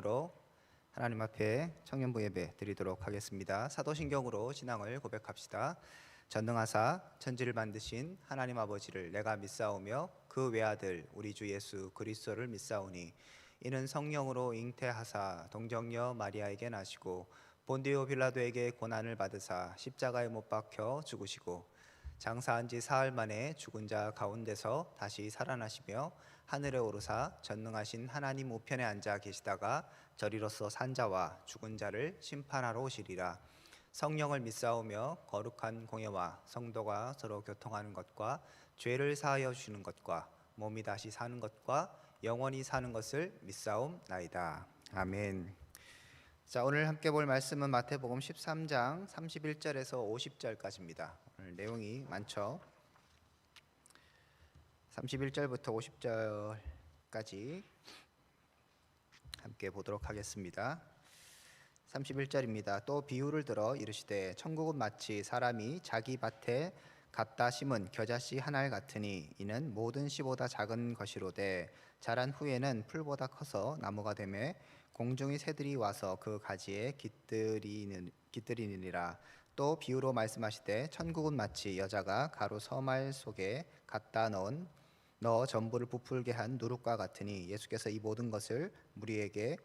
기도함으로 하나님 앞에 청년부 예배 드리도록 하겠습니다. 사도신경으로 신앙을 고백합시다. 전능하사 천지를 만드신 하나님 아버지를 내가 믿사오며 그 외아들 우리 주 예수 그리스도를 믿사오니 이는 성령으로 잉태하사 동정녀 마리아에게 나시고 본디오 빌라도에게 고난을 받으사 십자가에 못 박혀 죽으시고 장사한 지 사흘 만에 죽은 자 가운데서 다시 살아나시며 하늘에 오르사 전능하신 하나님 우편에 앉아 계시다가 저리로서 산 자와 죽은 자를 심판하러 오시리라. 성령을 믿사오며 거룩한 공예와 성도가 서로 교통하는 것과 죄를 사하여 주시는 것과 몸이 다시 사는 것과 영원히 사는 것을 믿사옵나이다. 아멘. 자, 오늘 함께 볼 말씀은 마태복음 13장 31절에서 50절까지입니다. 오늘 내용이 많죠. 31절부터 50절까지 함께 보도록 하겠습니다. 31절입니다. 또 비유를 들어 이르시되 천국은 마치 사람이 자기 밭에 갖다 심은 겨자씨 한 알 같으니 이는 모든 씨보다 작은 것이로되 자란 후에는 풀보다 커서 나무가 되매 공중의 새들이 와서 그 가지에 깃들이니라. 또 비유로 말씀하시되 천국은 마치 여자가 가루 서말 속에 갖다 넣어 전부를 부풀게 한 누룩과 같으니 예수께서 이 모든 것을 우리에게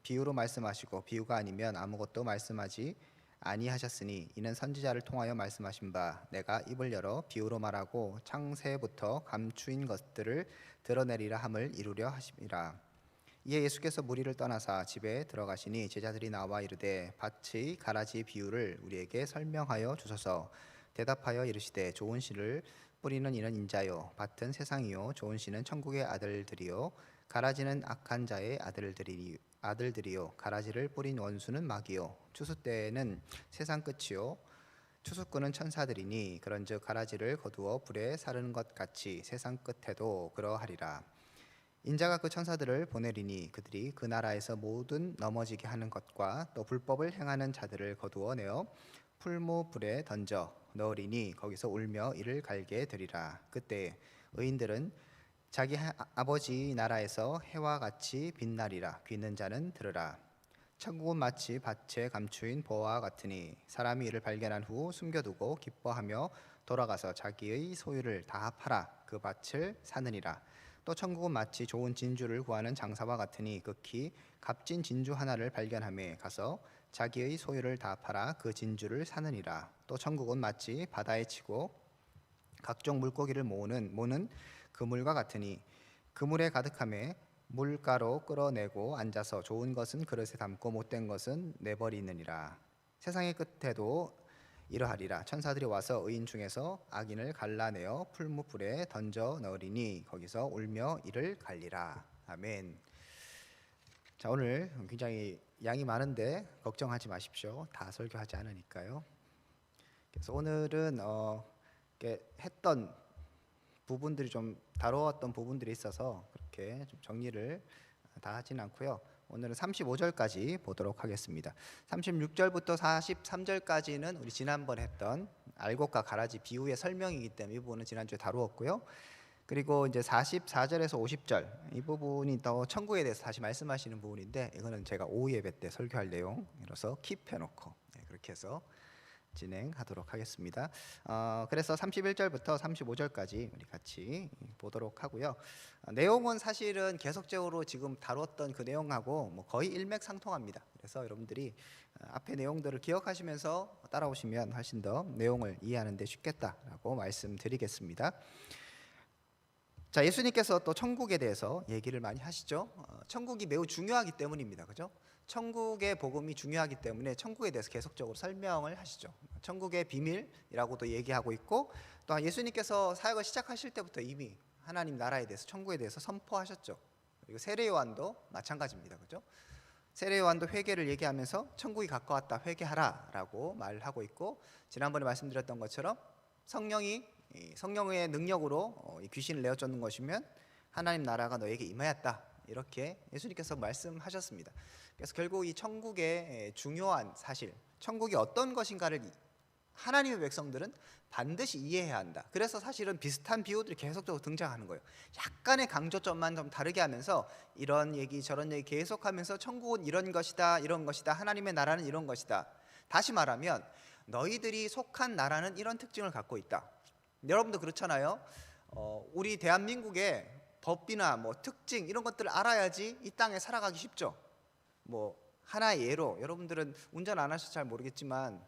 비유로 말씀하시고 비유가 아니면 아무것도 말씀하지 아니하셨으니 이는 선지자를 통하여 말씀하신 바 내가 입을 열어 비유로 말하고 창세부터 감추인 것들을 드러내리라 함을 이루려 하심이라. 이에 예수께서 무리를 떠나사 집에 들어가시니 제자들이 나와 이르되 밭의 가라지 비유를 우리에게 설명하여 주소서. 대답하여 이르시되 좋은 씨를 뿌리는 이는 인자요 밭은 세상이요 좋은 씨는 천국의 아들들이요 가라지는 악한 자의 아들들이요 가라지를 뿌린 원수는 마귀요 추수 때에는 세상 끝이요 추수꾼은 천사들이니 그런즉 가라지를 거두어 불에 사르는 것 같이 세상 끝에도 그러하리라. 인자가 그 천사들을 보내리니 그들이 그 나라에서 모든 넘어지게 하는 것과 또 불법을 행하는 자들을 거두어 내어 풀무불에 던져 넣으리니 거기서 울며 이를 갈게 되리라. 그때 의인들은 자기 아버지 나라에서 해와 같이 빛나리라. 귀 있는 자는 들으라. 천국은 마치 밭에 감추인 보화와 같으니 사람이 이를 발견한 후 숨겨두고 기뻐하며 돌아가서 자기의 소유를 다 팔아 그 밭을 사느니라. 또 천국은 마치 좋은 진주를 구하는 장사와 같으니 극히 값진 진주 하나를 발견하며 가서 자기의 소유를 다 팔아 그 진주를 사느니라. 또 천국은 마치 바다에 치고 각종 물고기를 모는 그물과 같으니 그물에 가득함에 물가로 끌어내고 앉아서 좋은 것은 그릇에 담고 못된 것은 내버리느니라. 세상의 끝에도 이러하리라. 천사들이 와서 의인 중에서 악인을 갈라내어 풀무불에 던져 넣으리니 거기서 울며 이를 갈리라. 아멘. 자, 오늘 굉장히 양이 많은데 걱정하지 마십시오. 다 설교하지 않으니까요. 그래서 오늘은 했던 부분들이 좀 다루었던 부분들이 있어서 그렇게 좀 정리를 다 하진 않고요. 오늘은 35절까지 보도록 하겠습니다. 36절부터 43절까지는 우리 지난번에 했던 알곡과 가라지 비유의 설명이기 때문에 이 부분은 지난주에 다루었고요. 그리고 이제 44절에서 50절 이 부분이 더 천국에 대해서 다시 말씀하시는 부분인데 이거는 제가 오후 예배 때 설교할 내용이라서 킵해놓고 그렇게 해서 진행하도록 하겠습니다. 그래서 31절부터 35절까지 우리 같이 보도록 하고요. 내용은 사실은 계속적으로 지금 다뤘던 그 내용하고 거의 일맥상통합니다. 그래서 여러분들이 앞에 내용들을 기억하시면서 따라오시면 훨씬 더 내용을 이해하는 데 쉽겠다라고 말씀드리겠습니다. 자, 예수님께서 또 천국에 대해서 얘기를 많이 하시죠. 천국이 매우 중요하기 때문입니다. 그죠? 천국의 복음이 중요하기 때문에 천국에 대해서 계속적으로 설명을 하시죠. 천국의 비밀이라고도 얘기하고 있고 또 예수님께서 사역을 시작하실 때부터 이미 하나님 나라에 대해서 천국에 대해서 선포하셨죠. 그리고 세례 요한도 마찬가지입니다. 그죠? 세례 요한도 회개를 얘기하면서 천국이 가까웠다 회개하라라고 말하고 있고 지난번에 말씀드렸던 것처럼 성령의 능력으로 귀신을 내어쫓는 것이면 하나님 나라가 너에게 임하였다. 이렇게 예수님께서 말씀하셨습니다. 그래서 결국 이 천국의 중요한 사실, 천국이 어떤 것인가를 하나님의 백성들은 반드시 이해해야 한다. 그래서 사실은 비슷한 비유들이 계속적으로 등장하는 거예요. 약간의 강조점만 좀 다르게 하면서 이런 얘기 저런 얘기 계속하면서 천국은 이런 것이다, 이런 것이다, 하나님의 나라는 이런 것이다. 다시 말하면 너희들이 속한 나라는 이런 특징을 갖고 있다. 여러분도 그렇잖아요. 우리 대한민국의 법이나 뭐 특징 이런 것들을 알아야지 이 땅에 살아가기 쉽죠. 뭐 하나의 예로, 여러분들은 운전 안 하셔서 잘 모르겠지만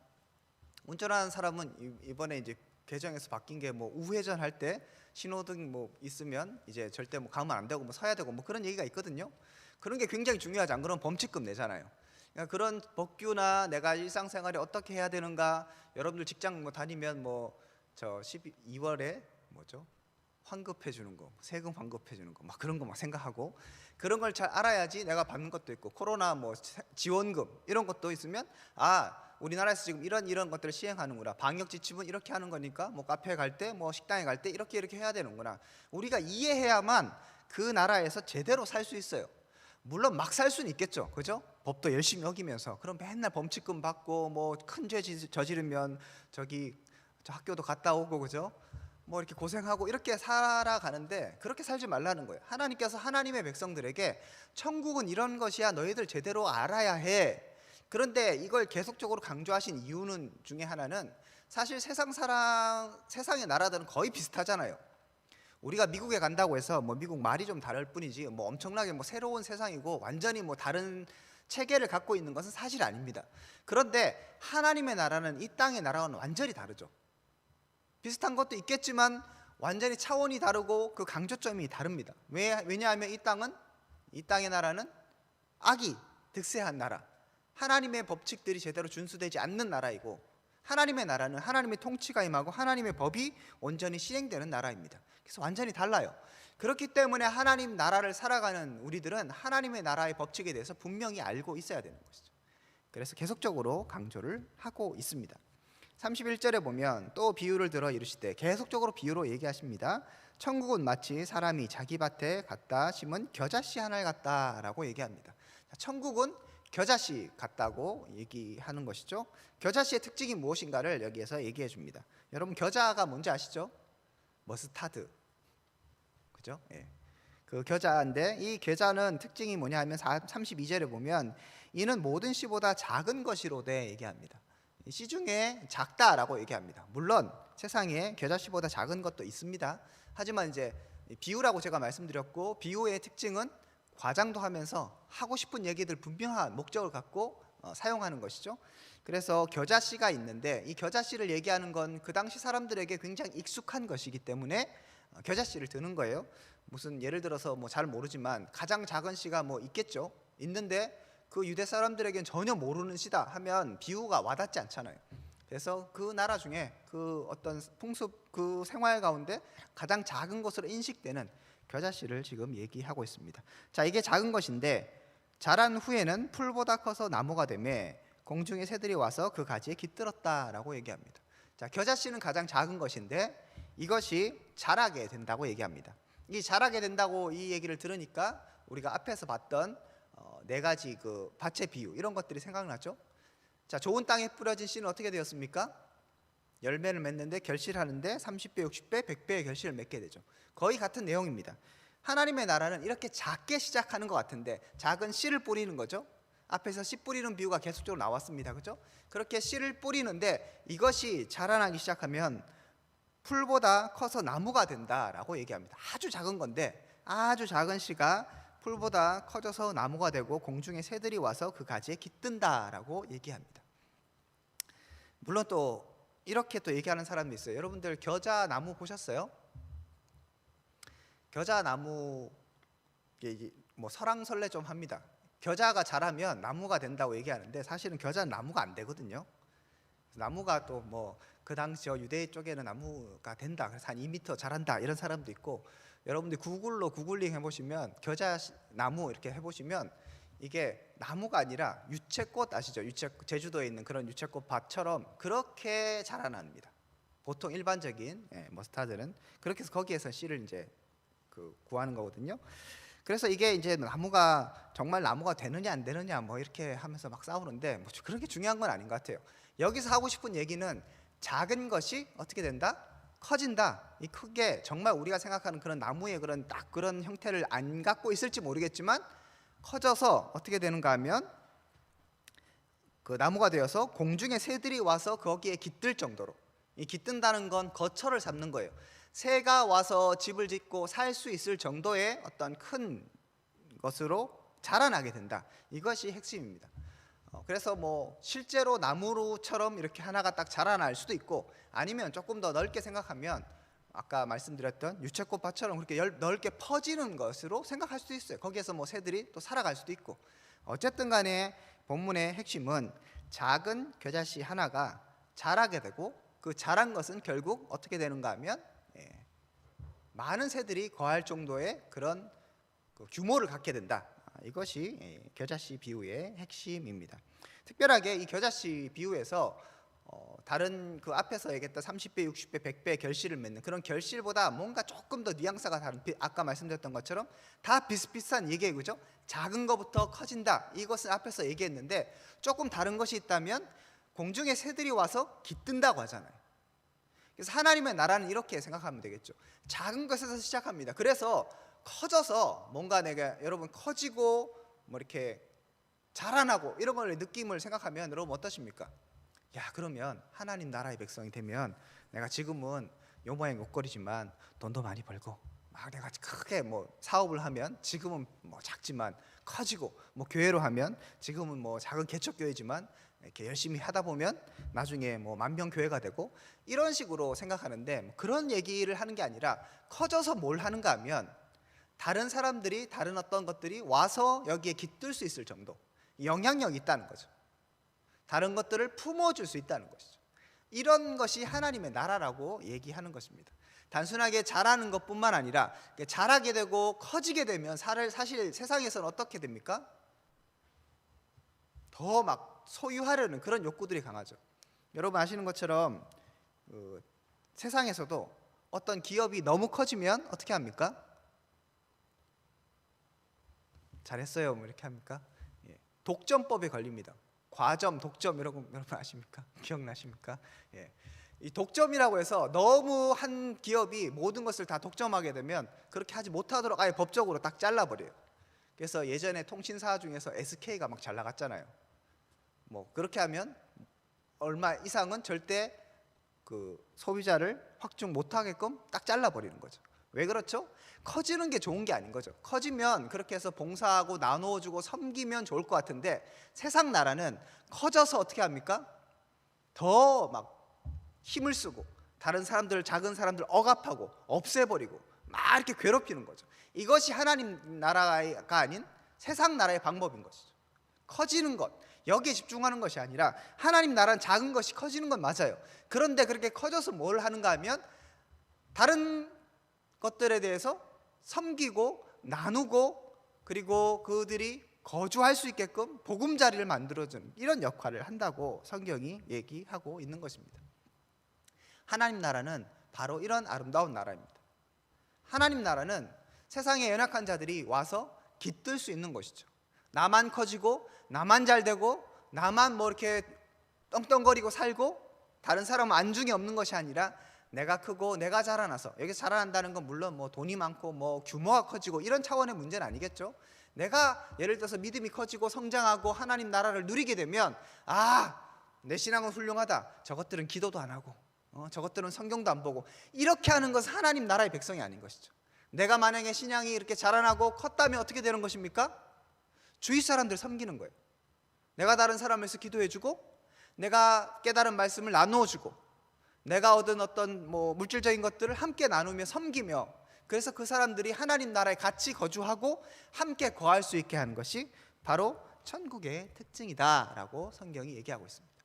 운전하는 사람은 이번에 이제 개정에서 바뀐 게 뭐 우회전 할 때 신호등 뭐 있으면 이제 절대 뭐 가면 안 되고 뭐 서야 되고 뭐 그런 얘기가 있거든요. 그런 게 굉장히 중요하지. 안 그러면 범칙금 내잖아요. 그러니까 그런 법규나 내가 일상생활에 어떻게 해야 되는가, 여러분들 직장 뭐 다니면 뭐 저 12월에 뭐죠? 환급해 주는 거, 세금 환급해 주는 거, 막 그런 거 막 생각하고 그런 걸 잘 알아야지 내가 받는 것도 있고, 코로나 뭐 지원금 이런 것도 있으면 우리나라에서 지금 이런 것들을 시행하는구나. 방역 지침은 이렇게 하는 거니까 뭐 카페에 갈 때, 뭐 식당에 갈 때 이렇게 해야 되는구나. 우리가 이해해야만 그 나라에서 제대로 살 수 있어요. 물론 막 살 수는 있겠죠, 그죠? 법도 열심히 어기면서. 그럼 맨날 범칙금 받고 뭐 큰 죄 저지르면 저 학교도 갔다 오고, 그죠? 뭐 이렇게 고생하고 이렇게 살아가는데 그렇게 살지 말라는 거예요. 하나님께서 하나님의 백성들에게 천국은 이런 것이야, 너희들 제대로 알아야 해. 그런데 이걸 계속적으로 강조하신 이유는 중에 하나는 사실 세상의 나라들은 거의 비슷하잖아요. 우리가 미국에 간다고 해서 뭐 미국 말이 좀 다를 뿐이지 뭐 엄청나게 뭐 새로운 세상이고 완전히 뭐 다른 체계를 갖고 있는 것은 사실 아닙니다. 그런데 하나님의 나라는 이 땅의 나라와는 완전히 다르죠. 비슷한 것도 있겠지만 완전히 차원이 다르고 그 강조점이 다릅니다. 왜냐하면 이 땅의 나라는 악이 득세한 나라, 하나님의 법칙들이 제대로 준수되지 않는 나라이고, 하나님의 나라는 하나님의 통치가 임하고 하나님의 법이 온전히 시행되는 나라입니다. 그래서 완전히 달라요. 그렇기 때문에 하나님 나라를 살아가는 우리들은 하나님의 나라의 법칙에 대해서 분명히 알고 있어야 되는 것이죠. 그래서 계속적으로 강조를 하고 있습니다. 31절에 보면 또 비유를 들어 이르시되, 계속적으로 비유로 얘기하십니다. 천국은 마치 사람이 자기 밭에 갖다 심은 겨자씨 하나를 같다라고 얘기합니다. 천국은 겨자씨 같다고 얘기하는 것이죠. 겨자씨의 특징이 무엇인가를 여기에서 얘기해 줍니다. 여러분, 겨자가 뭔지 아시죠? 머스타드, 그죠? 예. 그 겨자인데 이 겨자는 특징이 뭐냐 하면 32절에 보면 이는 모든 씨보다 작은 것이로되 얘기합니다. 씨 중에 작다라고 얘기합니다. 물론 세상에 겨자씨보다 작은 것도 있습니다. 하지만 이제 비유라고 제가 말씀드렸고, 비유의 특징은 과장도 하면서 하고 싶은 얘기들 분명한 목적을 갖고 사용하는 것이죠. 그래서 겨자씨가 있는데 이 겨자씨를 얘기하는 건 그 당시 사람들에게 굉장히 익숙한 것이기 때문에 겨자씨를 드는 거예요. 무슨 예를 들어서 뭐 잘 모르지만 가장 작은 씨가 뭐 있겠죠. 있는데 그 유대 사람들에겐 전혀 모르는 씨다 하면 비유가 와닿지 않잖아요. 그래서 그 나라 중에 그 어떤 풍습, 그 생활 가운데 가장 작은 것으로 인식되는 겨자씨를 지금 얘기하고 있습니다. 자, 이게 작은 것인데 자란 후에는 풀보다 커서 나무가 되매 공중의 새들이 와서 그 가지에 깃들었다라고 얘기합니다. 자, 겨자씨는 가장 작은 것인데 이것이 자라게 된다고 얘기합니다. 이 자라게 된다고 이 얘기를 들으니까 우리가 앞에서 봤던 네 가지 그 밭의 비유, 이런 것들이 생각나죠? 자, 좋은 땅에 뿌려진 씨는 어떻게 되었습니까? 열매를 맺는데 결실하는데 30배, 60배, 100배의 결실을 맺게 되죠. 거의 같은 내용입니다. 하나님의 나라는 이렇게 작게 시작하는 것 같은데 작은 씨를 뿌리는 거죠. 앞에서 씨 뿌리는 비유가 계속적으로 나왔습니다. 그렇죠? 그렇게 씨를 뿌리는데 이것이 자라나기 시작하면 풀보다 커서 나무가 된다라고 얘기합니다. 아주 작은 건데 아주 작은 씨가 풀보다 커져서 나무가 되고 공중의 새들이 와서 그 가지에 깃든다라고 얘기합니다. 물론 또 이렇게 또 얘기하는 사람도 있어요. 여러분들 겨자나무 보셨어요? 겨자나무 뭐 설왕설래 좀 합니다. 겨자가 자라면 나무가 된다고 얘기하는데 사실은 겨자는 나무가 안 되거든요. 나무가 또 뭐 그 당시 유대 쪽에는 나무가 된다, 그래서 한 2m 자란다 이런 사람도 있고, 여러분들 구글로 구글링 해보시면 겨자나무 이렇게 해보시면 이게 나무가 아니라 유채꽃 아시죠? 제주도에 있는 그런 유채꽃 밭처럼 그렇게 자라납니다. 보통 일반적인 머스타드는 그렇게 해서 거기에서 씨를 이제 구하는 거거든요. 그래서 이게 이제 나무가 정말 나무가 되느냐 안 되느냐 뭐 이렇게 하면서 막 싸우는데 뭐 그런 게 중요한 건 아닌 것 같아요. 여기서 하고 싶은 얘기는 작은 것이 어떻게 된다? 커진다. 이 크게 정말 우리가 생각하는 그런 나무의 그런 딱 그런 형태를 안 갖고 있을지 모르겠지만 커져서 어떻게 되는가 하면 그 나무가 되어서 공중의 새들이 와서 거기에 깃들 정도로, 이 깃든다는 건 거처를 삼는 거예요. 새가 와서 집을 짓고 살 수 있을 정도의 어떤 큰 것으로 자라나게 된다. 이것이 핵심입니다. 그래서 뭐 실제로 나무처럼 이렇게 하나가 딱 자라날 수도 있고, 아니면 조금 더 넓게 생각하면 아까 말씀드렸던 유채꽃밭처럼 그렇게 넓게 퍼지는 것으로 생각할 수도 있어요. 거기에서 뭐 새들이 또 살아갈 수도 있고. 어쨌든 간에 본문의 핵심은 작은 겨자씨 하나가 자라게 되고, 그 자란 것은 결국 어떻게 되는가 하면 많은 새들이 거할 정도의 그런 그 규모를 갖게 된다. 이것이 겨자씨 비유의 핵심입니다. 특별하게 이 겨자씨 비유에서 다른 그 앞에서 얘기했던 30배, 60배, 100배 결실을 맺는 그런 결실보다 뭔가 조금 더 뉘앙스가 다른, 아까 말씀드렸던 것처럼 다 비슷비슷한 얘기예요. 그죠? 작은 것부터 커진다. 이것은 앞에서 얘기했는데 조금 다른 것이 있다면 공중에 새들이 와서 깃든다고 하잖아요. 그래서 하나님의 나라는 이렇게 생각하면 되겠죠. 작은 것에서 시작합니다. 그래서 커져서 뭔가 내가 여러분 커지고 뭐 이렇게 자라나고 이런 걸 느낌을 생각하면 여러분 어떠십니까? 야, 그러면 하나님 나라의 백성이 되면 내가 지금은 요 모양 요꼴이지만 돈도 많이 벌고 막 내가 크게 뭐 사업을 하면 지금은 뭐 작지만 커지고, 뭐 교회로 하면 지금은 뭐 작은 개척교회지만 이렇게 열심히 하다 보면 나중에 뭐 만병교회가 되고, 이런 식으로 생각하는데 그런 얘기를 하는 게 아니라 커져서 뭘 하는가 하면 다른 사람들이, 다른 어떤 것들이 와서 여기에 깃들 수 있을 정도, 영향력이 있다는 거죠. 다른 것들을 품어줄 수 있다는 것이죠. 이런 것이 하나님의 나라라고 얘기하는 것입니다. 단순하게 자라는 것뿐만 아니라 자라게 되고 커지게 되면 사실 세상에서는 어떻게 됩니까? 더 막 소유하려는 그런 욕구들이 강하죠. 여러분 아시는 것처럼 세상에서도 어떤 기업이 너무 커지면 어떻게 합니까? 잘했어요 뭐 이렇게 합니까? 독점법에 걸립니다. 과점, 독점, 여러분 아십니까? 기억나십니까? 이 독점이라고 해서 너무 한 기업이 모든 것을 다 독점하게 되면 그렇게 하지 못하도록 아예 법적으로 딱 잘라버려요. 그래서 예전에 통신사 중에서 SK가 막 잘 나갔잖아요. 뭐 그렇게 하면 얼마 이상은 절대 그 소비자를 확충 못하게끔 딱 잘라버리는 거죠. 왜 그렇죠? 커지는 게 좋은 게 아닌 거죠. 커지면 그렇게 해서 봉사하고 나누어주고 섬기면 좋을 것 같은데, 세상 나라는 커져서 어떻게 합니까? 더 막 힘을 쓰고 다른 사람들, 작은 사람들 억압하고 없애버리고 막 이렇게 괴롭히는 거죠. 이것이 하나님 나라가 아닌 세상 나라의 방법인 것이죠. 커지는 것, 여기에 집중하는 것이 아니라 하나님 나라는 작은 것이 커지는 건 맞아요. 그런데 그렇게 커져서 뭘 하는가 하면 다른 것들에 대해서 섬기고 나누고, 그리고 그들이 거주할 수 있게끔 보금자리를 만들어주는 이런 역할을 한다고 성경이 얘기하고 있는 것입니다. 하나님 나라는 바로 이런 아름다운 나라입니다. 하나님 나라는 세상의 연약한 자들이 와서 깃들 수 있는 것이죠. 나만 커지고 나만 잘 되고 나만 뭐 이렇게 떵떵거리고 살고 다른 사람은 안중에 없는 것이 아니라 내가 크고 내가 자라나서, 여기서 자라난다는 건 물론 뭐 돈이 많고 뭐 규모가 커지고 이런 차원의 문제는 아니겠죠. 내가 예를 들어서 믿음이 커지고 성장하고 하나님 나라를 누리게 되면, 아, 내 신앙은 훌륭하다, 저것들은 기도도 안 하고 저것들은 성경도 안 보고, 이렇게 하는 것은 하나님 나라의 백성이 아닌 것이죠. 내가 만약에 신앙이 이렇게 자라나고 컸다면 어떻게 되는 것입니까? 주위 사람들 섬기는 거예요. 내가 다른 사람에서 기도해주고, 내가 깨달은 말씀을 나누어주고, 내가 얻은 어떤 뭐 물질적인 것들을 함께 나누며 섬기며, 그래서 그 사람들이 하나님 나라에 같이 거주하고 함께 거할 수 있게 하는 것이 바로 천국의 특징이다라고 성경이 얘기하고 있습니다.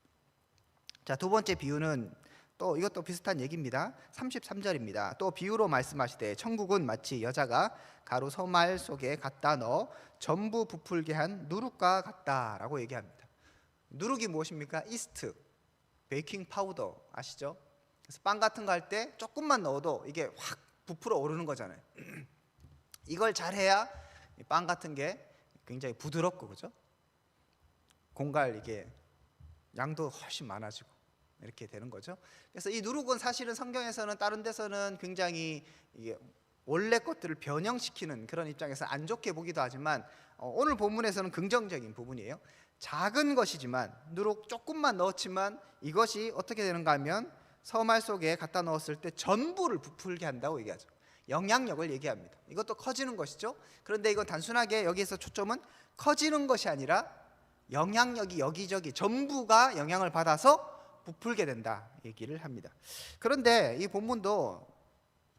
자, 두 번째 비유는 또 이것도 비슷한 얘기입니다. 33절입니다. 또 비유로 말씀하시되 천국은 마치 여자가 가루 서말 속에 갖다 넣어 전부 부풀게 한 누룩과 같다라고 얘기합니다. 누룩이 무엇입니까? 이스트, 베이킹 파우더 아시죠? 그래서 빵 같은 거 할 때 조금만 넣어도 이게 확 부풀어 오르는 거잖아요. 이걸 잘해야 빵 같은 게 굉장히 부드럽고, 그죠? 공갈 이게 양도 훨씬 많아지고 이렇게 되는 거죠. 그래서 이 누룩은 사실은 성경에서는 다른 데서는 굉장히 이게 원래 것들을 변형시키는 그런 입장에서 안 좋게 보기도 하지만 오늘 본문에서는 긍정적인 부분이에요. 작은 것이지만 누룩 조금만 넣었지만 이것이 어떻게 되는가 하면 서말 속에 갖다 넣었을 때 전부를 부풀게 한다고 얘기하죠. 영향력을 얘기합니다. 이것도 커지는 것이죠. 그런데 이건 단순하게 여기에서 초점은 커지는 것이 아니라 영향력이 여기저기 전부가 영향을 받아서 부풀게 된다 얘기를 합니다. 그런데 이 본문도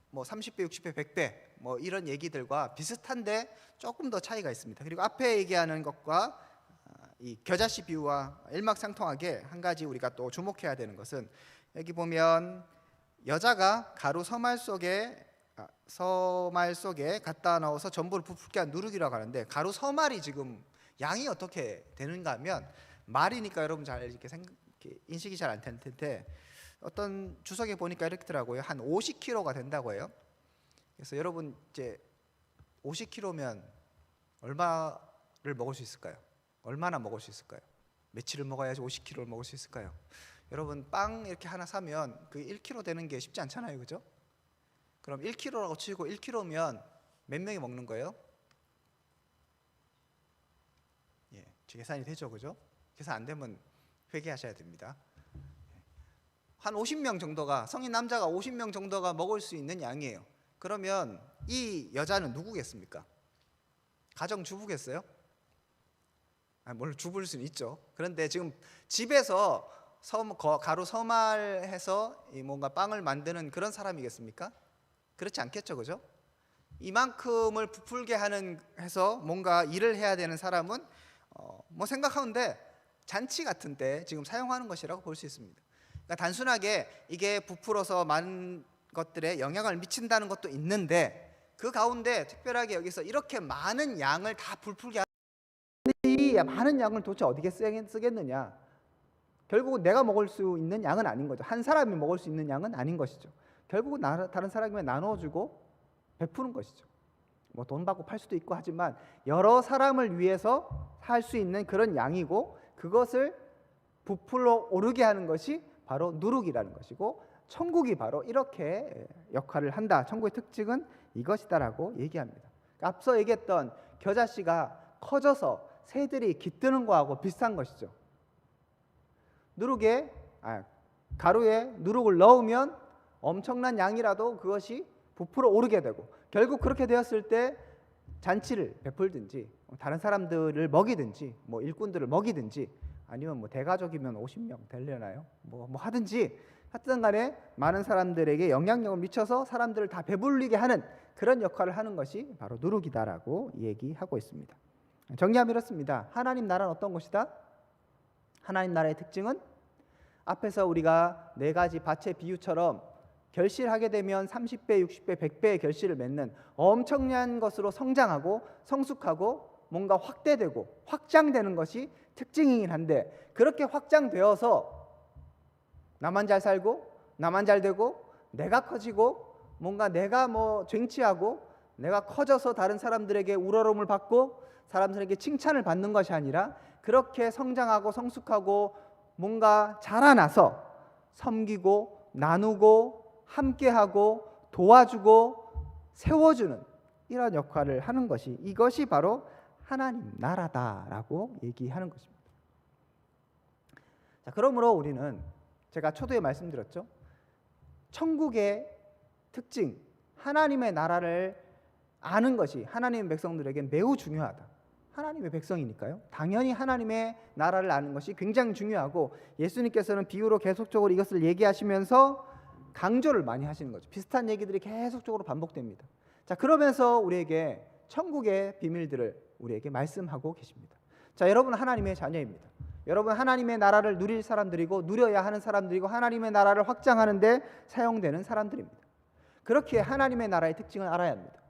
뭐 30배, 60배, 100배 뭐 이런 얘기들과 비슷한데 조금 더 차이가 있습니다. 그리고 앞에 얘기하는 것과 이 겨자씨 비유와 일맥상통하게 한 가지 우리가 또 주목해야 되는 것은 여기 보면 여자가 가루 서말 속에 갖다 넣어서 전부를 부풀게 한 누룩이라고 하는데 가루 서말이 지금 양이 어떻게 되는가 하면 말이니까 여러분 잘 이렇게 인식이 잘 안 될 텐데 어떤 주석에 보니까 이렇더라고요. 한 50kg가 된다고 해요. 그래서 여러분 이제 50kg면 얼마를 먹을 수 있을까요? 얼마나 먹을 수 있을까요? 며칠을 먹어야지 50kg를 먹을 수 있을까요? 여러분 빵 이렇게 하나 사면 그 1kg 되는 게 쉽지 않잖아요, 그죠? 그럼 1kg라고 치고 1kg면 몇 명이 먹는 거예요? 예, 계산이 되죠, 그죠? 계산 안 되면 회개하셔야 됩니다. 한 50명 정도가 성인 남자가 50명 정도가 먹을 수 있는 양이에요. 그러면 이 여자는 누구겠습니까? 가정주부겠어요? 물론 주부일 수는 있죠. 그런데 지금 집에서 가루 서말해서 뭔가 빵을 만드는 그런 사람이겠습니까? 그렇지 않겠죠, 그죠? 이만큼을 부풀게 해서 뭔가 일을 해야 되는 사람은 뭐 생각하는데 잔치 같은 때 지금 사용하는 것이라고 볼 수 있습니다. 그러니까 단순하게 이게 부풀어서 많은 것들에 영향을 미친다는 것도 있는데 그 가운데 특별하게 여기서 이렇게 많은 양을 다 부풀게 이 많은 양을 도대체 어디에 쓰겠느냐? 결국은 내가 먹을 수 있는 양은 아닌 거죠. 한 사람이 먹을 수 있는 양은 아닌 것이죠. 결국은 다른 사람에게 나눠주고 베푸는 것이죠. 뭐 돈 받고 팔 수도 있고 하지만 여러 사람을 위해서 할 수 있는 그런 양이고 그것을 부풀어 오르게 하는 것이 바로 누룩이라는 것이고 천국이 바로 이렇게 역할을 한다. 천국의 특징은 이것이다라고 얘기합니다. 앞서 얘기했던 겨자씨가 커져서 새들이 깃드는 거하고 비슷한 것이죠. 가루에 누룩을 넣으면 엄청난 양이라도 그것이 부풀어 오르게 되고 결국 그렇게 되었을 때 잔치를 베풀든지 다른 사람들을 먹이든지 뭐 일꾼들을 먹이든지 아니면 뭐 대가족이면 50명 되려나요? 뭐 하든지 하여튼 간에 많은 사람들에게 영향력을 미쳐서 사람들을 다 배불리게 하는 그런 역할을 하는 것이 바로 누룩이다라고 얘기하고 있습니다. 정리하면 이렇습니다. 하나님 나라는 어떤 것이다? 하나님 나라의 특징은 앞에서 우리가 네 가지 밭의 비유처럼 결실하게 되면 30배, 60배, 100배의 결실을 맺는 엄청난 것으로 성장하고 성숙하고 뭔가 확대되고 확장되는 것이 특징이긴 한데 그렇게 확장되어서 나만 잘 살고 나만 잘 되고 내가 커지고 뭔가 내가 뭐 쟁취하고 내가 커져서 다른 사람들에게 우러러움을 받고 사람들에게 칭찬을 받는 것이 아니라 그렇게 성장하고 성숙하고 뭔가 자라나서 섬기고 나누고 함께하고 도와주고 세워주는 이런 역할을 하는 것이 이것이 바로 하나님 나라다라고 얘기하는 것입니다. 자, 그러므로 우리는 제가 초두에 말씀드렸죠. 천국의 특징, 하나님의 나라를 아는 것이 하나님의 백성들에게 매우 중요하다. 하나님의 백성이니까요. 당연히 하나님의 나라를 아는 것이 굉장히 중요하고 예수님께서는 비유로 계속적으로 이것을 얘기하시면서 강조를 많이 하시는 거죠. 비슷한 얘기들이 계속적으로 반복됩니다. 자, 그러면서 우리에게 천국의 비밀들을 우리에게 말씀하고 계십니다. 자, 여러분은 하나님의 자녀입니다. 여러분 하나님의 나라를 누릴 사람들이고 누려야 하는 사람들이고 하나님의 나라를 확장하는 데 사용되는 사람들입니다. 그렇게 하나님의 나라의 특징을 알아야 합니다.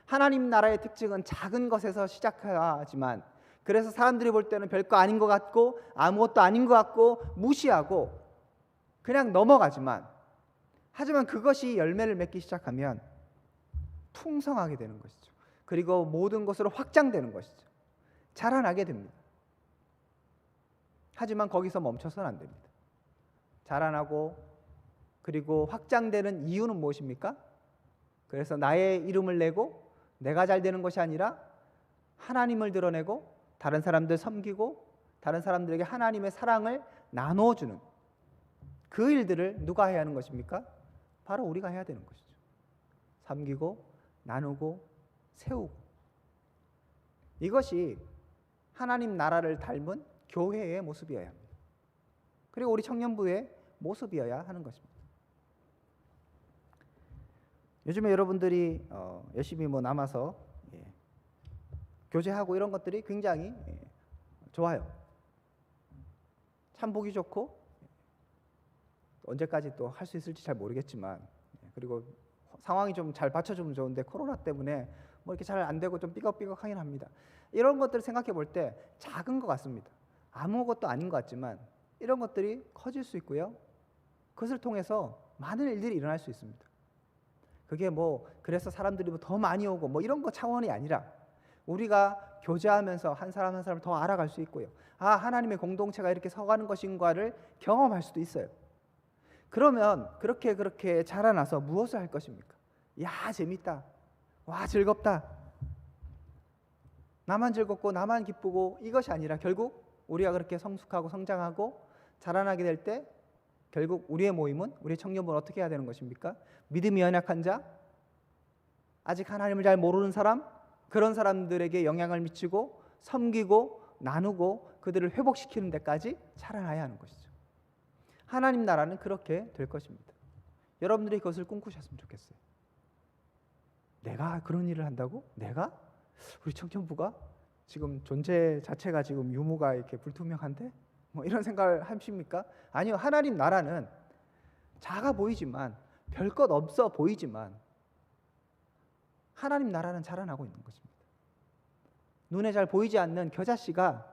하나님 나라의 특징은 작은 것에서 시작하지만 그래서 사람들이 볼 때는 별거 아닌 것 같고 아무것도 아닌 것 같고 무시하고 그냥 넘어가지만 하지만 그것이 열매를 맺기 시작하면 풍성하게 되는 것이죠. 그리고 모든 것으로 확장되는 것이죠. 자라나게 됩니다. 하지만 거기서 멈춰서는 안 됩니다. 자라나고 그리고 확장되는 이유는 무엇입니까? 그래서 나의 이름을 내고 내가 잘 되는 것이 아니라 하나님을 드러내고 다른 사람들 섬기고 다른 사람들에게 하나님의 사랑을 나눠주는 그 일들을 누가 해야 하는 것입니까? 바로 우리가 해야 되는 것이죠. 섬기고 나누고 세우고, 이것이 하나님 나라를 닮은 교회의 모습이어야 합니다. 그리고 우리 청년부의 모습이어야 하는 것입니다. 요즘에 여러분들이 열심히 남아서 교제하고 이런 것들이 굉장히 좋아요. 참 보기 좋고 언제까지 또 할 수 있을지 잘 모르겠지만, 그리고 상황이 좀 잘 받쳐주면 좋은데 코로나 때문에 뭐 이렇게 잘 안 되고 좀 삐걱삐걱하긴 합니다. 이런 것들을 생각해 볼 때 작은 것 같습니다. 아무것도 아닌 것 같지만 이런 것들이 커질 수 있고요. 그것을 통해서 많은 일들이 일어날 수 있습니다. 그게 그래서 사람들이 더 많이 오고 이런 거 차원이 아니라 우리가 교제하면서 한 사람 한 사람을 더 알아갈 수 있고요. 하나님의 공동체가 이렇게 서가는 것인가를 경험할 수도 있어요. 그러면 그렇게 자라나서 무엇을 할 것입니까? 야, 재밌다. 와, 즐겁다. 나만 즐겁고 나만 기쁘고 이것이 아니라 결국 우리가 그렇게 성숙하고 성장하고 자라나게 될 때 결국 우리의 모임은, 우리 청년부는 어떻게 해야 되는 것입니까? 믿음이 연약한 자, 아직 하나님을 잘 모르는 사람, 그런 사람들에게 영향을 미치고 섬기고 나누고 그들을 회복시키는 데까지 자라나야 하는 것이죠. 하나님 나라는 그렇게 될 것입니다. 여러분들이 그것을 꿈꾸셨으면 좋겠어요. 내가 그런 일을 한다고? 내가? 우리 청년부가 지금 존재 자체가 지금 유무가 이렇게 불투명한데? 이런 생각을 하십니까? 아니요. 하나님 나라는 작아 보이지만, 별 것 없어 보이지만 하나님 나라는 자라나고 있는 것입니다. 눈에 잘 보이지 않는 겨자씨가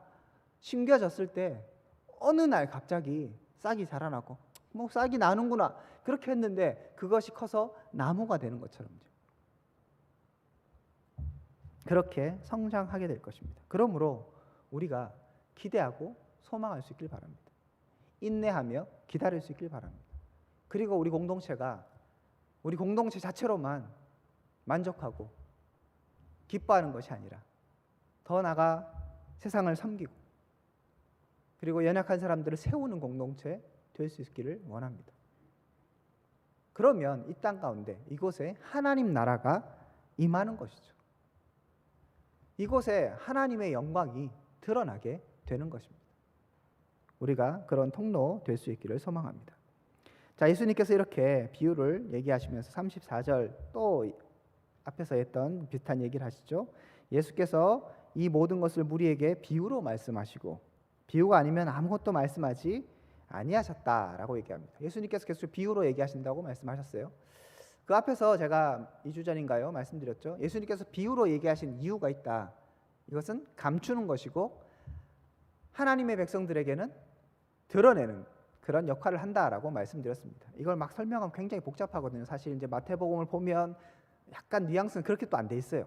심겨졌을 때 어느 날 갑자기 싹이 자라나고 싹이 나는구나 그렇게 했는데 그것이 커서 나무가 되는 것처럼요. 그렇게 성장하게 될 것입니다. 그러므로 우리가 기대하고 소망할 수 있길 바랍니다. 인내하며 기다릴 수 있길 바랍니다. 그리고 우리 공동체가 우리 공동체 자체로만 만족하고 기뻐하는 것이 아니라 더 나아가 세상을 섬기고 그리고 연약한 사람들을 세우는 공동체 될 수 있기를 원합니다. 그러면 이 땅 가운데 이곳에 하나님 나라가 임하는 것이죠. 이곳에 하나님의 영광이 드러나게 되는 것입니다. 우리가 그런 통로 될 수 있기를 소망합니다. 자, 예수님께서 이렇게 비유를 얘기하시면서 34절 또 앞에서 했던 비슷한 얘기를 하시죠. 예수께서 이 모든 것을 무리에게 비유로 말씀하시고 비유가 아니면 아무것도 말씀하지 아니하셨다라고 얘기합니다. 예수님께서 계속 비유로 얘기하신다고 말씀하셨어요. 그 앞에서 제가 2주 전인가요? 말씀드렸죠. 예수님께서 비유로 얘기하신 이유가 있다. 이것은 감추는 것이고 하나님의 백성들에게는 드러내는 그런 역할을 한다라고 말씀드렸습니다. 이걸 막 설명하면 굉장히 복잡하거든요. 사실 이제 마태복음을 보면 약간 뉘앙스는 그렇게 또 안 돼 있어요.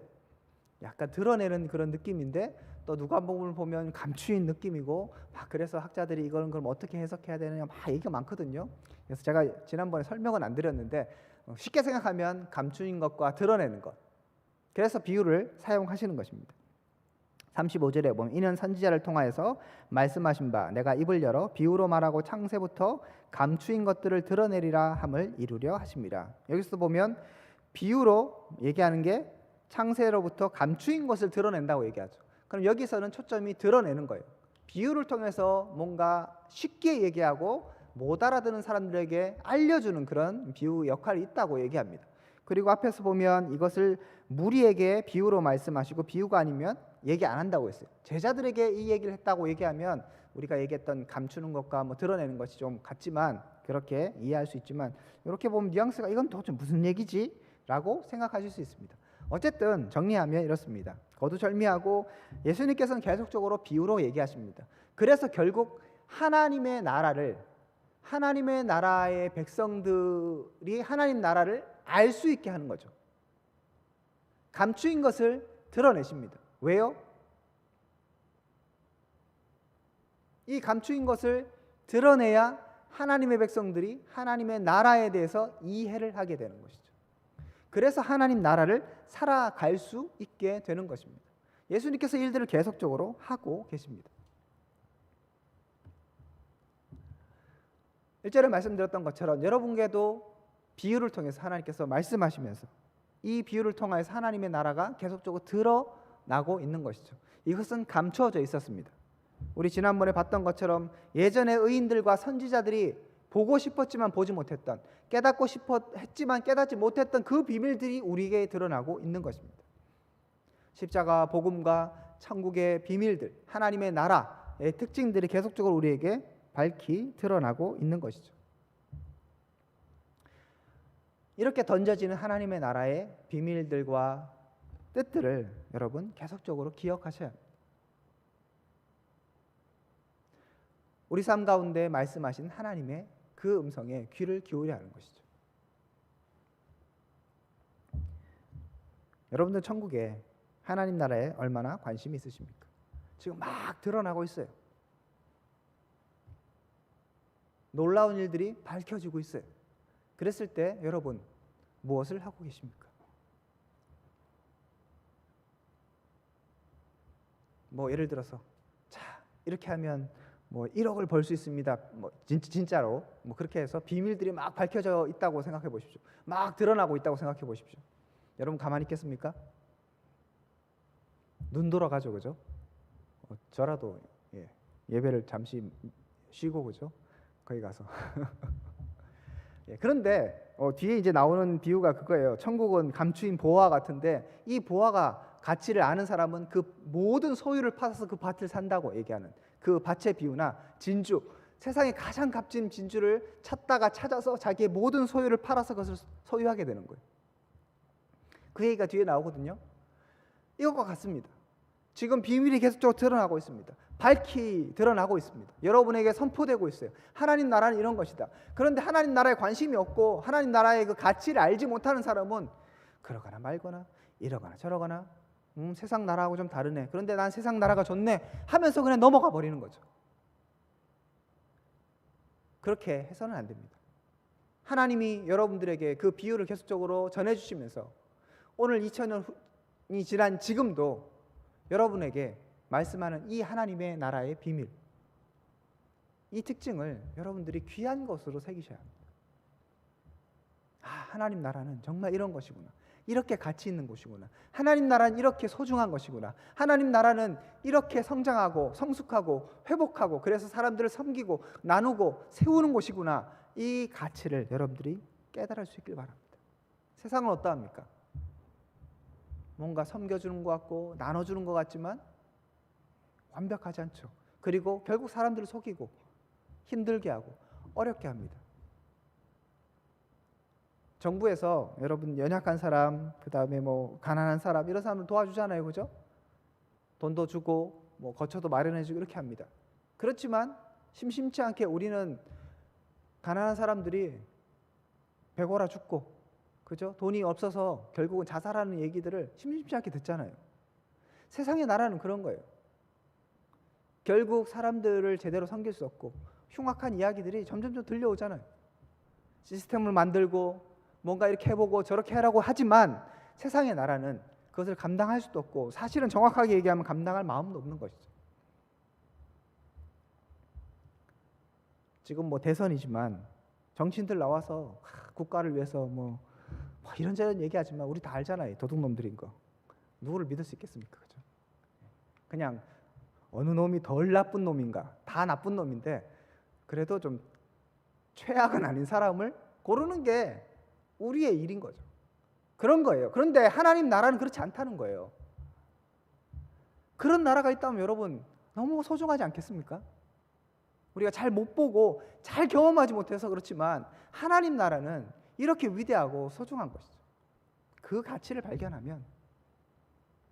약간 드러내는 그런 느낌인데 또 누가복음을 보면 감추인 느낌이고 그래서 학자들이 이거는 그럼 어떻게 해석해야 되느냐 얘기가 많거든요. 그래서 제가 지난번에 설명은 안 드렸는데 쉽게 생각하면 감추인 것과 드러내는 것, 그래서 비유를 사용하시는 것입니다. 35절에 보면 이는 선지자를 통하여서 말씀하신 바 내가 입을 열어 비유로 말하고 창세부터 감추인 것들을 드러내리라 함을 이루려 하십니다. 여기서 보면 비유로 얘기하는 게 창세로부터 감추인 것을 드러낸다고 얘기하죠. 그럼 여기서는 초점이 드러내는 거예요. 비유를 통해서 뭔가 쉽게 얘기하고 못 알아듣는 사람들에게 알려주는 그런 비유 역할이 있다고 얘기합니다. 그리고 앞에서 보면 이것을 무리에게 비유로 말씀하시고 비유가 아니면 얘기 안 한다고 했어요. 제자들에게 이 얘기를 했다고 얘기하면 우리가 얘기했던 감추는 것과 드러내는 것이 좀 같지만 그렇게 이해할 수 있지만 이렇게 보면 뉘앙스가 이건 도대체 무슨 얘기지? 라고 생각하실 수 있습니다. 어쨌든 정리하면 이렇습니다. 거두절미하고 예수님께서는 계속적으로 비유로 얘기하십니다. 그래서 결국 하나님의 나라의 백성들이 하나님 나라를 알 수 있게 하는 거죠. 감추인 것을 드러내십니다. 왜요? 이 감추인 것을 드러내야 하나님의 백성들이 하나님의 나라에 대해서 이해를 하게 되는 것이죠. 그래서 하나님 나라를 살아갈 수 있게 되는 것입니다. 예수님께서 일들을 계속적으로 하고 계십니다. 1절에 말씀드렸던 것처럼 여러분께도 비유를 통해서 하나님께서 말씀하시면서 이 비유를 통해서 하나님의 나라가 계속적으로 드러나고 있는 것이죠. 이것은 감추어져 있었습니다. 우리 지난번에 봤던 것처럼 예전에 의인들과 선지자들이 보고 싶었지만 보지 못했던, 깨닫고 싶어 했지만 깨닫지 못했던 그 비밀들이 우리에게 드러나고 있는 것입니다. 십자가 복음과 천국의 비밀들, 하나님의 나라의 특징들이 계속적으로 우리에게 밝히 드러나고 있는 것이죠. 이렇게 던져지는 하나님의 나라의 비밀들과 뜻들을 여러분 계속적으로 기억하셔야 합니다. 우리 삶 가운데 말씀하신 하나님의 그 음성에 귀를 기울여야 하는 것이죠. 여러분들 천국에 하나님 나라에 얼마나 관심이 있으십니까? 지금 막 드러나고 있어요. 놀라운 일들이 밝혀지고 있어요. 그랬을 때 여러분 무엇을 하고 계십니까? 뭐 예를 들어서 자 이렇게 하면 뭐 1억을 벌 수 있습니다. 뭐 진짜로 뭐 그렇게 해서 비밀들이 막 밝혀져 있다고 생각해 보십시오. 막 드러나고 있다고 생각해 보십시오. 여러분 가만히 있겠습니까? 눈 돌아가죠, 그죠? 저라도 예배를 잠시 쉬고 그죠? 거기 가서. 그런데 뒤에 이제 나오는 비유가 그거예요. 천국은 감추인 보화 같은데 이 보화가 가치를 아는 사람은 그 모든 소유를 팔아서 그 밭을 산다고 얘기하는 그 밭의 비유나 진주, 세상에 가장 값진 진주를 찾다가 찾아서 자기의 모든 소유를 팔아서 그것을 소유하게 되는 거예요. 그 얘기가 뒤에 나오거든요. 이것과 같습니다. 지금 비밀이 계속적으로 드러나고 있습니다. 밝히 드러나고 있습니다. 여러분에게 선포되고 있어요. 하나님 나라는 이런 것이다. 그런데 하나님 나라에 관심이 없고 하나님 나라의 그 가치를 알지 못하는 사람은 그러거나 말거나 이러거나 저러거나 세상 나라하고 좀 다르네. 그런데 난 세상 나라가 좋네 하면서 그냥 넘어가 버리는 거죠. 그렇게 해서는 안 됩니다. 하나님이 여러분들에게 그 비유를 계속적으로 전해주시면서 오늘 2000년이 지난 지금도 여러분에게 말씀하는 이 하나님의 나라의 비밀, 이 특징을 여러분들이 귀한 것으로 새기셔야 합니다. 하나님 나라는 정말 이런 것이구나. 이렇게 가치 있는 곳이구나. 하나님 나라는 이렇게 소중한 것이구나. 하나님 나라는 이렇게 성장하고 성숙하고 회복하고 그래서 사람들을 섬기고 나누고 세우는 곳이구나. 이 가치를 여러분들이 깨달을 수 있길 바랍니다. 세상은 어떠합니까? 뭔가 섬겨주는 것 같고 나눠주는 것 같지만 완벽하지 않죠. 그리고 결국 사람들을 속이고 힘들게 하고 어렵게 합니다. 정부에서 여러분 연약한 사람, 그 다음에 뭐 가난한 사람 이런 사람을 도와주잖아요, 그죠? 돈도 주고 뭐 거처도 마련해주고 이렇게 합니다. 그렇지만 심심치 않게 우리는 가난한 사람들이 배고라 죽고, 그죠? 돈이 없어서 결국은 자살하는 얘기들을 심심치 않게 듣잖아요. 세상의 나라는 그런 거예요. 결국 사람들을 제대로 섬길 수 없고 흉악한 이야기들이 점점 들려오잖아요. 시스템을 만들고 뭔가 이렇게 해보고 저렇게 하라고 하지만 세상의 나라는 그것을 감당할 수도 없고 사실은 정확하게 얘기하면 감당할 마음도 없는 것이죠. 지금 뭐 대선이지만 정치인들 나와서 국가를 위해서 뭐 이런저런 얘기하지만 우리 다 알잖아요. 도둑놈들인 거. 누구를 믿을 수 있겠습니까? 그죠? 그냥 어느 놈이 덜 나쁜 놈인가? 다 나쁜 놈인데 그래도 좀 최악은 아닌 사람을 고르는 게 우리의 일인 거죠. 그런 거예요. 그런데 하나님 나라는 그렇지 않다는 거예요. 그런 나라가 있다면 여러분 너무 소중하지 않겠습니까? 우리가 잘 못 보고 잘 경험하지 못해서 그렇지만 하나님 나라는 이렇게 위대하고 소중한 것이죠. 그 가치를 발견하면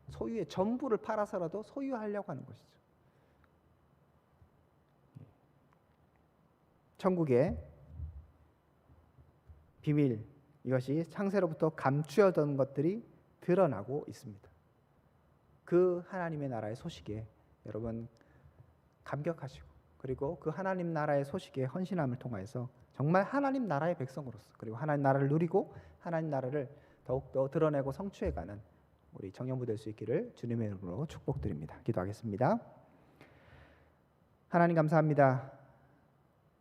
소유의 전부를 팔아서라도 소유하려고 하는 것이죠. 천국의 비밀, 이것이 창세로부터 감추어던 것들이 드러나고 있습니다. 그 하나님의 나라의 소식에 여러분 감격하시고 그리고 그 하나님 나라의 소식에 헌신함을 통하여서 정말 하나님 나라의 백성으로서 그리고 하나님 나라를 누리고 하나님 나라를 더욱더 드러내고 성취해가는 우리 청년부 될 수 있기를 주님의 이름으로 축복드립니다. 기도하겠습니다. 하나님 감사합니다.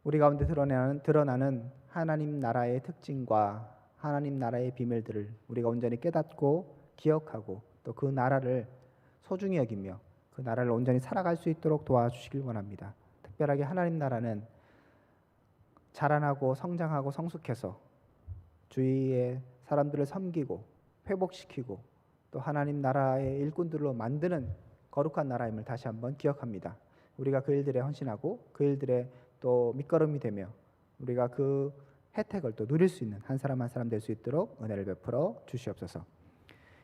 우리 가운데 드러나는 하나님 나라의 특징과 하나님 나라의 비밀들을 우리가 온전히 깨닫고 기억하고 또 그 나라를 소중히 여기며 그 나라를 온전히 살아갈 수 있도록 도와주시길 원합니다. 특별하게 하나님 나라는 자라나고 성장하고 성숙해서 주위의 사람들을 섬기고 회복시키고 또 하나님 나라의 일꾼들로 만드는 거룩한 나라임을 다시 한번 기억합니다. 우리가 그 일들에 헌신하고 그 일들에 또 밑거름이 되며 우리가 그 혜택을 또 누릴 수 있는 한 사람 한 사람 될 수 있도록 은혜를 베풀어 주시옵소서.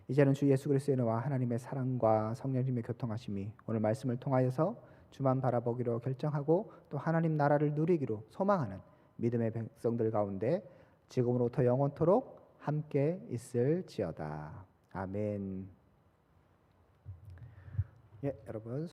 이제는 주 예수 그리스도의 은혜와 하나님의 사랑과 성령님의 교통하심이 오늘 말씀을 통하여서 주만 바라보기로 결정하고 또 하나님 나라를 누리기로 소망하는 믿음의 백성들 가운데 지금으로부터 영원토록 함께 있을지어다. 아멘. 예, 여러분.